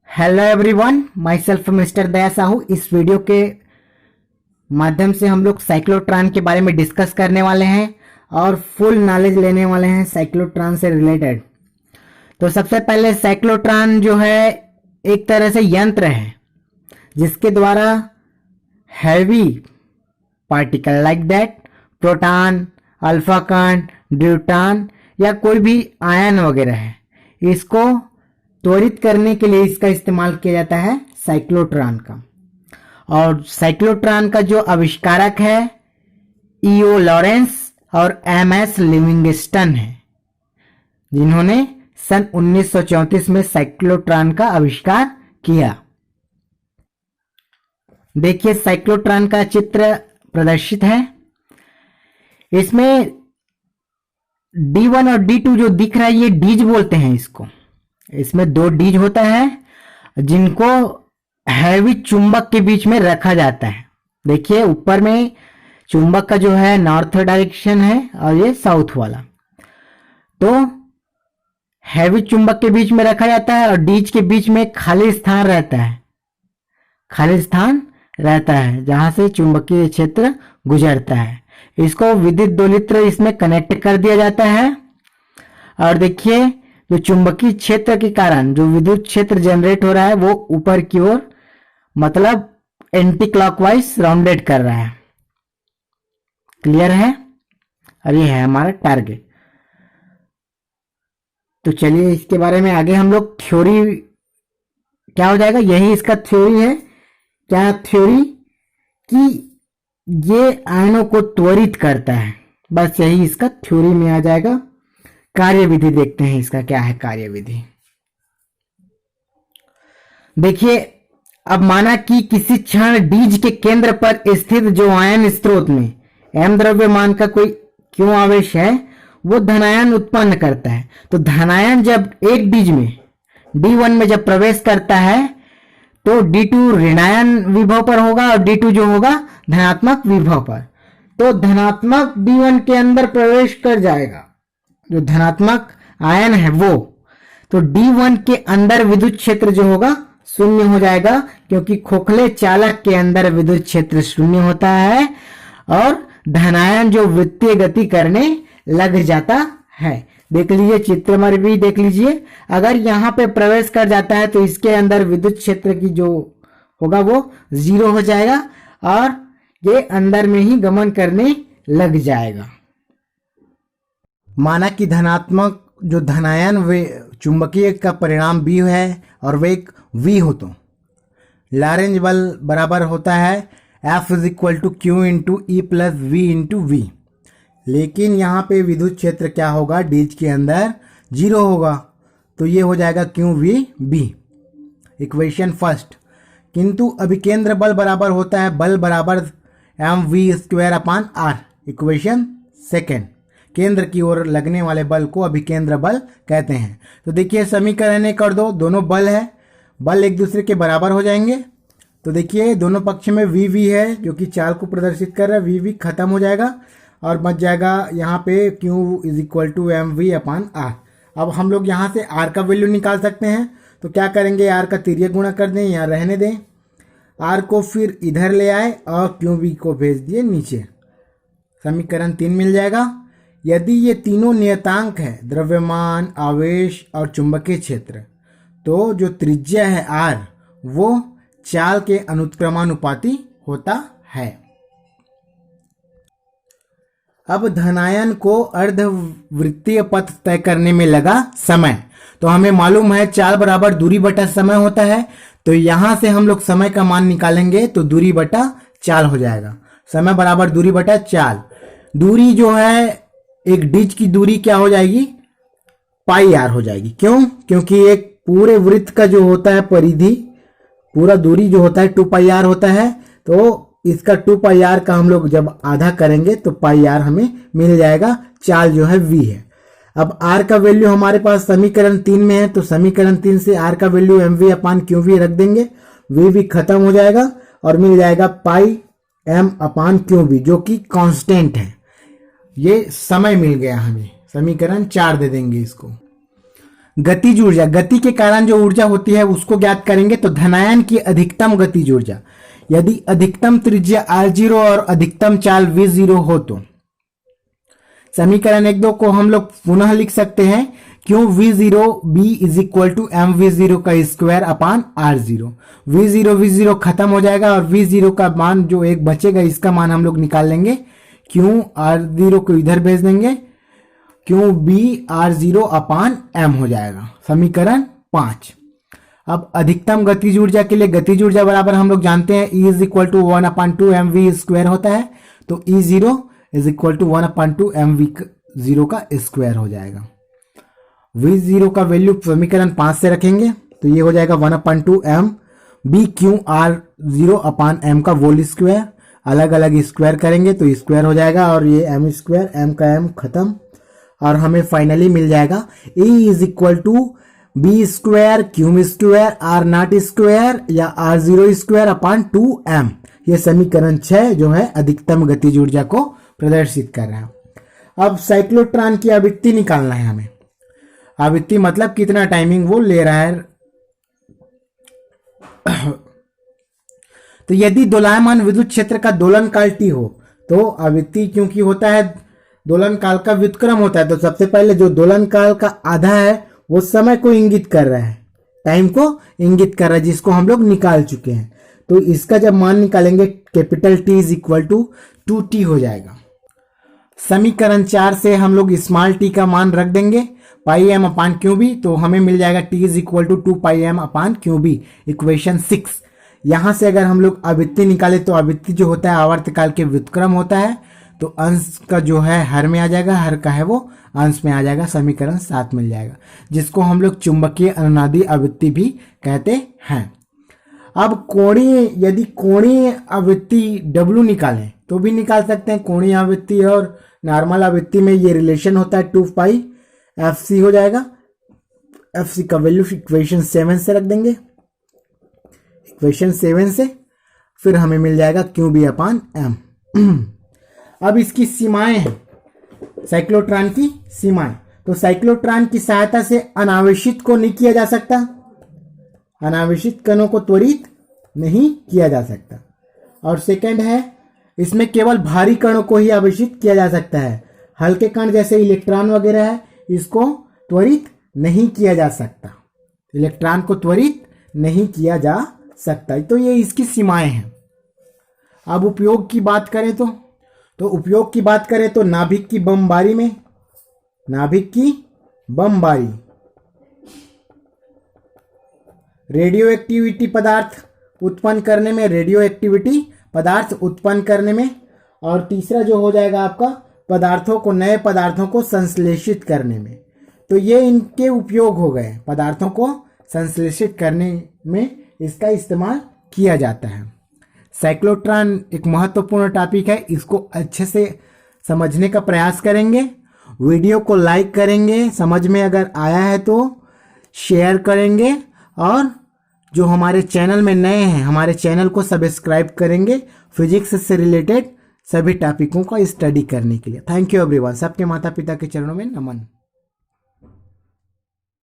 Hello everyone, myself mister Daya Sahu. इस video के माध्यम से हम लोग साइक्लोट्रॉन के बारे में डिस्कस करने वाले हैं और फुल नॉलेज लेने वाले हैं साइक्लोट्रॉन से रिलेटेड। तो सबसे पहले साइक्लोट्रॉन जो है एक तरह से यंत्र है जिसके द्वारा heavy particle like that proton, alpha कण, ड्यूट्रॉन या कोई भी आयन वगैरह है, इसको त्वरित करने के लिए इसका इस्तेमाल किया जाता है साइक्लोट्रॉन का। और साइक्लोट्रॉन का जो आविष्कारक है ईओ लॉरेंस और एमएस लिविंगस्टन है, जिन्होंने सन 1934 में साइक्लोट्रॉन का आविष्कार किया। देखिए साइक्लोट्रॉन का चित्र प्रदर्शित है। इसमें D1 और D2 जो दिख रहा है ये डीज बोलते हैं इसको। इसमें दो डीज होता है जिनको हैवी चुंबक के बीच में रखा जाता है। देखिए ऊपर में चुंबक का जो है नॉर्थ डायरेक्शन है और ये साउथ वाला, तो हैवी चुंबक के बीच में रखा जाता है और डीज के बीच में खाली स्थान रहता है जहां से चुंबकीय क्षेत्र गुजरता है। इसको विद्युत दोलित्र इसमें कनेक्ट कर दिया जाता है। और देखिए जो चुंबकीय क्षेत्र के कारण जो विद्युत क्षेत्र जनरेट हो रहा है वो ऊपर की ओर मतलब एंटी क्लॉकवाइज राउंडेड कर रहा है। क्लियर है? और ये है हमारा टारगेट। तो चलिए इसके बारे में आगे हम लोग थ्योरी क्या हो जाएगा, यही इसका थ्योरी है। क्या थ्योरी? कि ये आयनों को त्वरित करता है, बस यही इसका थ्योरी में आ जाएगा। कार्यविधि देखते हैं इसका क्या है कार्यविधि। देखिए अब माना कि किसी क्षण डीज के केंद्र पर स्थित जो आयन स्रोत में m द्रव्यमान का कोई क्यों आवेश है वो धनायन उत्पन्न करता है। तो धनायन जब एक डीज में D1 में जब प्रवेश करता है तो D2 ऋणायन विभव पर होगा और D2 जो होगा धनात्मक विभव पर। तो धनात्मक D1 के अंदर प्रवेश कर जाएगा जो धनात्मक आयन है वो। तो D1 के अंदर विद्युत क्षेत्र जो होगा शून्य हो जाएगा, क्योंकि खोखले चालक के अंदर विद्युत क्षेत्र शून्य होता है और धनायन जो वृत्तीय गति करने लग जाता है। देख लीजिए चित्र में भी देख लीजिए, अगर यहाँ पे प्रवेश कर जाता है तो इसके अंदर विद्युत क्षेत्र की जो होगा वो 0 हो जाएगा और ये अंदर में ही गमन करने लग जाएगा। माना कि धनात्मक जो धनायन वे चुंबकीय का परिणाम B है और वेग V हो, तो लॉरेंज बल बराबर होता है F = Q × E + V × V। लेकिन यहाँ पे विद्युत क्षेत्र क्या होगा, डीज के अंदर 0 होगा, तो ये हो जाएगा QVB, इक्वेशन फर्स्ट। किंतु अभिकेंद्र बल बराबर होता है बल बराबर mv²/r, इक्वेशन सेकेंड। केंद्र की ओर लगने वाले बल को अभिकेंद्र बल कहते हैं। तो देखिए समीकरण एक कर दो, दोनों बल है, बल एक दूसरे के बराबर हो जाएंगे। तो देखिए दोनों पक्ष में VV है जो कि चाल को प्रदर्शित कर रहा है, VV खत्म हो जाएगा और बच जाएगा यहाँ पे Q = mv/r। अब हम लोग यहाँ से R का वैल्यू निकाल सकते हैं। तो क्या करेंगे, R का तिर्यक गुणा कर दें, यहाँ रहने दें, R को फिर इधर ले आए और QV को भेज दिए नीचे। समीकरण 3 मिल जाएगा। यदि ये तीनों नियतांक है, द्रव्यमान, आवेश और चुंबकीय क्षेत्र, तो जो त्रिज्या है R वो चाल के अनुक्रमानुपाती होता है। अब धनायन को अर्धवृत्तीय पथ तय करने में लगा समय। तो हमें मालूम है चाल बराबर दूरी बटा समय होता है, तो यहां से हम लोग समय का मान निकालेंगे तो दूरी बटा चाल हो जाएगा। समय बराबर दूरी बटा चाल। दूरी जो है एक डीज की दूरी क्या हो जाएगी, πr हो जाएगी। क्यों? क्योंकि एक पूरे वृत्त का जो होता है परिधि, पूरा दूरी जो होता है 2πr होता है, तो इसका 2πr का हम लोग जब आधा करेंगे तो πr हमें मिल जाएगा। चाल जो है v है। अब r का वैल्यू हमारे पास समीकरण 3 में है, तो समीकरण 3 से r का वैल्यू mv/qv रख देंगे, v खत्म हो जाएगा और मिल जाएगा πm/qv जो कि कांस्टेंट है। ये समय मिल गया हमें, समीकरण 4 दे देंगे इसको। गतिज ऊर्जा, गति के कारण जो ऊर्जा होती है उसको ज्ञात करेंगे। तो धनायन की अधिकतम गतिज ऊर्जा, यदि अधिकतम त्रिज्या r0 और अधिकतम चाल v0 हो तो समीकरण 1-2 को हम लोग पुनः लिख सकते हैं। क्यों v0 b is equal to m v0 का स्क्वायर अपान r0। v0 खत्म हो जाएगा और v0 का मान जो एक बचेगा इसका मान हम लोग निकाल लेंगे। क्यों r0 को इधर भेज देंगे, क्यों b r0 अपान m हो जाएगा। समीकरण 5। अब अधिकतम गतिज ऊर्जा के लिए गतिज ऊर्जा बराबर हम लोग जानते हैं E is equal to 1/2 mv square होता है। तो E0 is equal to 1/2 mv0 का स्क्वायर हो जाएगा। v0 का वैल्यू समीकरण 5 से रखेंगे तो ये हो जाएगा 1/2 m b क्यू r0 अपान m का वोल स्क्वायर। अलग अलग स्क्वायर करेंगे तो स्क्वायर हो जाएगा और ये m स्क्वायर, m का m खत्म, और हमें फाइनली मिल जाएगा E is equal to b square q m square r naught square या r0 स्क्वायर अपान 2m। ये समीकरण 6 जो है अधिकतम गतिज ऊर्जा को प्रदर्शित कर रहा है। अब साइक्लोट्रॉन की आवृत्ति निकालना है हमें। आवृत्ति मतलब कितना टाइमिंग वो ले रहा है। तो यदि दोलायमान विद्युत क्षेत्र का दोलन काल t हो तो आवृत्ति, क्योंकि होता है दोलन काल का व्युत्क्रम होता है, तो सबसे पहले जो दोलन काल का आधा है वो समय को इंगित कर रहा है, टाइम को इंगित कर रहा है, जिसको हम लोग निकाल चुके हैं। तो इसका जब मान निकालेंगे capital T is equal to 2t हो जाएगा। समीकरण 4 से हम लोग स्मॉल t का मान रख देंगे pi m upon q b, तो हमें मिल जाएगा T is equal to 2 pi m upon q b, equation 6। यहां से अगर हम लोग आवृत्ति निकाले तो आवृत्ति जो होता है आवर्तकाल के व्युत्क्रम होता है, तो अंश का जो है हर में आ जाएगा, हर का है वो अंश में आ जाएगा। समीकरण 7 मिल जाएगा, जिसको हम लोग चुंबकीय अनुनादी आवृत्ति भी कहते हैं। अब कोणीय, यदि कोणीय आवृत्ति W निकालें तो भी निकाल सकते हैं। कोणीय आवृत्ति और नॉर्मल आवृत्ति में ये रिलेशन होता है 2 पाई FC हो जाएगा। FC का वैल्यू इक्वेशन 7 से रख देंगे। इक्वेशन 7 से फिर हमें मिल जाएगा QB अपान M। अब इसकी सीमाएं हैं, साइक्लोट्रॉन की सीमाएं। तो साइक्लोट्रॉन की सहायता से अनावेशित को नहीं किया जा सकता, अनावेशित कणों को त्वरित नहीं किया जा सकता। और सेकंड है, इसमें केवल भारी कणों को ही आवेशित किया जा सकता है। हल्के कण जैसे इलेक्ट्रॉन वगैरह है, इसको त्वरित नहीं किया जा सकता, इलेक्ट्रॉन को त्वरित नहीं किया जा सकता। तो ये इसकी सीमाएं हैं। अब उपयोग की बात करें तो उपयोग की बात करें तो नाभिक की बमबारी में, नाभिक की बमबारी, रेडियो एक्टिविटी पदार्थ उत्पन्न करने में, रेडियो एक्टिविटी पदार्थ उत्पन्न करने में, और तीसरा जो हो जाएगा आपका पदार्थों को, नए पदार्थों को संश्लेषित करने में। तो ये इनके उपयोग हो गए, पदार्थों को संश्लेषित करने में इसका इस्तेमाल किया जाता है। साइक्लोट्रॉन एक महत्वपूर्ण टॉपिक है, इसको अच्छे से समझने का प्रयास करेंगे। वीडियो को लाइक करेंगे, समझ में अगर आया है तो शेयर करेंगे, और जो हमारे चैनल में नए हैं हमारे चैनल को सब्सक्राइब करेंगे फिजिक्स से रिलेटेड सभी टॉपिकों का स्टडी करने के लिए। Thank you everyone. सबके माता पिता के चरणों में नमन।